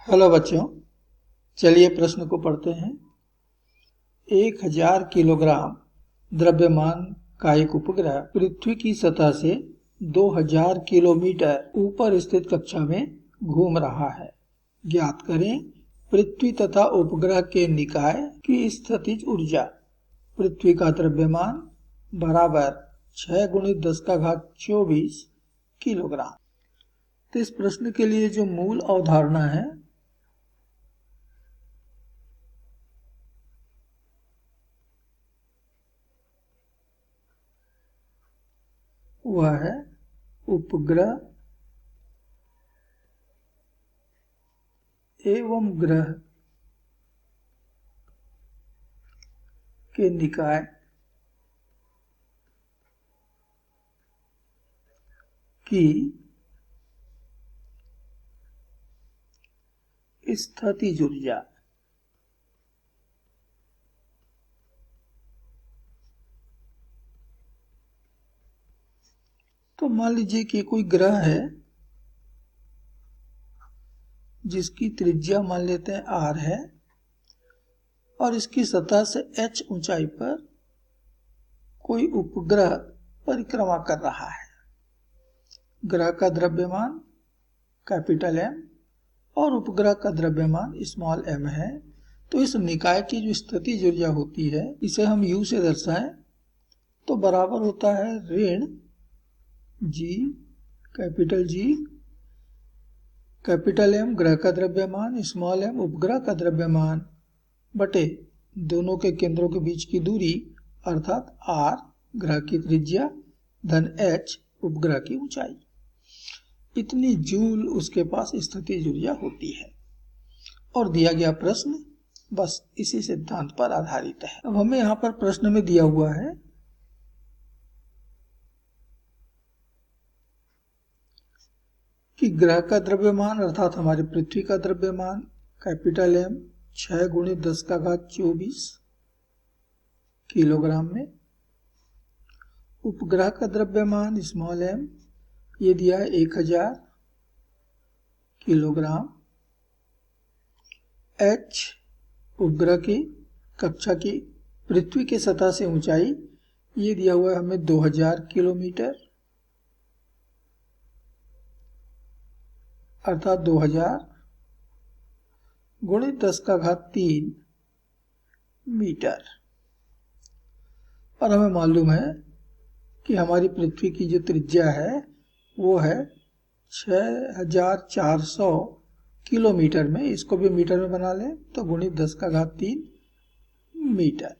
Hello बच्चों, चलिए प्रश्न को पढ़ते हैं। 1000 किलोग्राम द्रव्यमान का एक उपग्रह पृथ्वी की सतह से 2000 किलोमीटर ऊपर स्थित कक्षा में घूम रहा है। ज्ञात करें पृथ्वी तथा उपग्रह के निकाय की स्थितिज ऊर्जा। पृथ्वी का द्रव्यमान बराबर 6 × 10⁻24 किलोग्राम। तो इस प्रश्न के लिए जो मूल अवधारणा है वह है उपग्रह एवं ग्रह के निकाय की स्थितिज ऊर्जा। तो मान लीजिए कि कोई ग्रह है जिसकी त्रिज्या मान लेते हैं r है और इसकी सतह से h ऊंचाई पर कोई उपग्रह परिक्रमा कर रहा है। ग्रह का द्रव्यमान कैपिटल M और उपग्रह का द्रव्यमान स्मॉल m है। तो इस निकाय की जो स्थितिज ऊर्जा होती है इसे हम U से दर्शाएं तो बराबर होता है ऋण G कैपिटल M ग्रह का द्रव्यमान, स्मॉल m उपग्रह का द्रव्यमान बटे दोनों के केंद्रों के बीच की दूरी अर्थात r ग्रह की त्रिज्या धन h उपग्रह की ऊंचाई। इतनी जूल उसके पास स्थितिज ऊर्जा होती है और दिया गया प्रश्न बस इसी सिद्धांत पर आधारित है। अब हमें यहाँ पर प्रश्न में दिया हुआ है कि ग्रह का द्रव्यमान अर्थात हमारे पृथ्वी का द्रव्यमान कैपिटल M 6 × 10⁻24 किलोग्राम में, उपग्रह का द्रव्यमान स्मॉल m ये दिया है 1000 किलोग्राम, h उपग्रह की कक्षा की पृथ्वी की सतह से ऊंचाई ये दिया हुआ है हमें 2000 किलोमीटर अर्थात 2000 × 10⁻3 मीटर। और हमें मालूम है कि हमारी पृथ्वी की जो त्रिज्या है वो है 6400 किलोमीटर में। इसको भी मीटर में बना लें तो × 10⁻3 मीटर।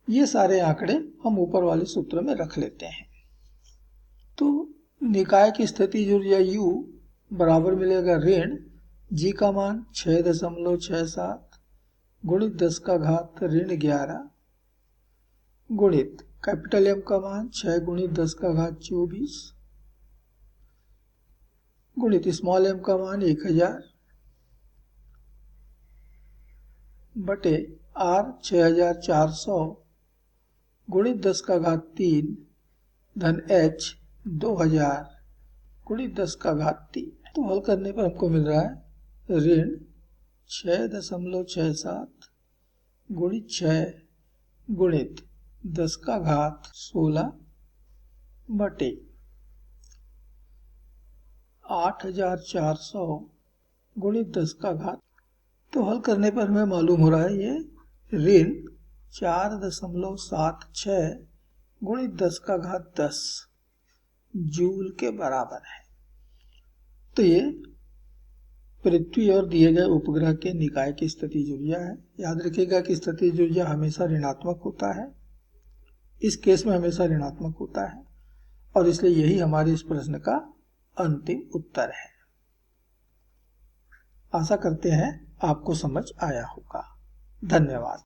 ये सारे आंकड़े हम ऊपर वाले सूत्र में रख लेते हैं। तो निकाय की स्थितिज ऊर्जा U बराबर मिलेगा ऋण G का मान 6.67 × 10⁻11 गुणित कैपिटल M का मान 6 × 10⁻24 गुणित स्मॉल m का मान 1000 बटे r 6400 गुणित 10⁻3 धन h 2000 गुणित 10⁻3। तो हल करने पर हमको मिल रहा है ऋण 6.67 गुणित 6 गुणित 10⁻16 बटे 8400 गुणित 10⁻। तो हल करने पर हमें मालूम हो रहा है ये ऋण 4.76 गुणित 10⁻10 जूल के बराबर है। तो ये पृथ्वी और दिए गए उपग्रह के निकाय की स्थितिज ऊर्जा है। याद रखिएगा कि स्थितिज ऊर्जा हमेशा ऋणात्मक होता है, इस केस में हमेशा ऋणात्मक होता है और इसलिए यही हमारे इस प्रश्न का अंतिम उत्तर है। आशा करते हैं आपको समझ आया होगा। धन्यवाद।